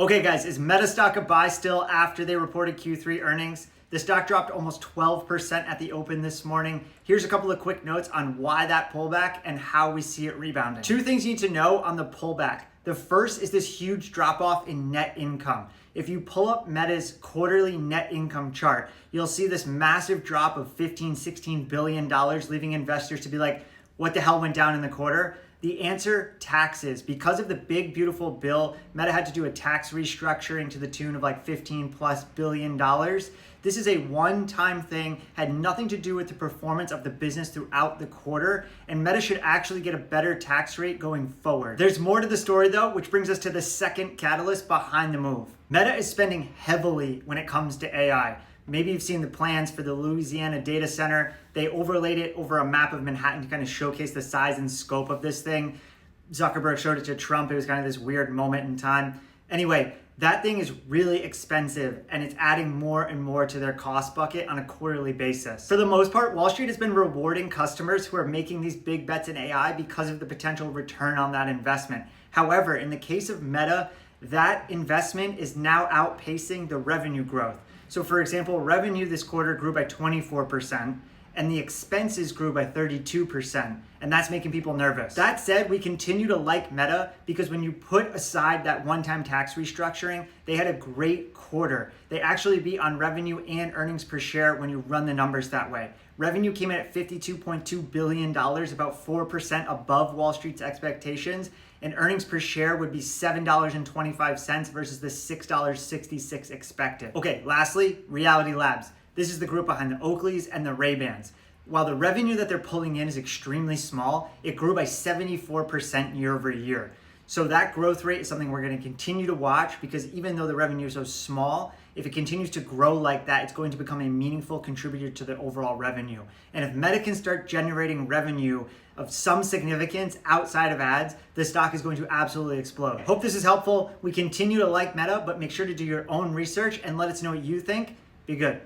Okay guys, is Meta stock a buy still after they reported Q3 earnings? The stock dropped almost 12% at the open this morning. Here's a couple of quick notes on why that pullback and how we see it rebounding. Two things you need to know on the pullback. The first is this huge drop off in net income. If you pull up Meta's quarterly net income chart, you'll see this massive drop of $15-16 billion, leaving investors to be like, what the hell went down in the quarter? The answer, taxes. Because of the big, beautiful bill, Meta had to do a tax restructuring to the tune of like $15+ billion. This is a one-time thing, had nothing to do with the performance of the business throughout the quarter, and Meta should actually get a better tax rate going forward. There's more to the story though, which brings us to the second catalyst behind the move. Meta is spending heavily when it comes to AI. Maybe you've seen the plans for the Louisiana data center. They overlaid it over a map of Manhattan to kind of showcase the size and scope of this thing. Zuckerberg showed it to Trump. It was kind of this weird moment in time. Anyway, that thing is really expensive and it's adding more and more to their cost bucket on a quarterly basis. For the most part, Wall Street has been rewarding customers who are making these big bets in AI because of the potential return on that investment. However, in the case of Meta, that investment is now outpacing the revenue growth. So for example, revenue this quarter grew by 24% and the expenses grew by 32%, and that's making people nervous. That said, we continue to like Meta because when you put aside that one-time tax restructuring, they had a great quarter. They actually beat on revenue and earnings per share when you run the numbers that way. Revenue came in at $52.2 billion, about 4% above Wall Street's expectations, and earnings per share would be $7.25 versus the $6.66 expected. Okay, lastly, Reality Labs. This is the group behind the Oakleys and the Ray-Bans. While the revenue that they're pulling in is extremely small, it grew by 74% year over year. So that growth rate is something we're going to continue to watch because even though the revenue is so small, if it continues to grow like that, it's going to become a meaningful contributor to the overall revenue. And if Meta can start generating revenue of some significance outside of ads, the stock is going to absolutely explode. Hope this is helpful. We continue to like Meta, but make sure to do your own research and let us know what you think. Be good.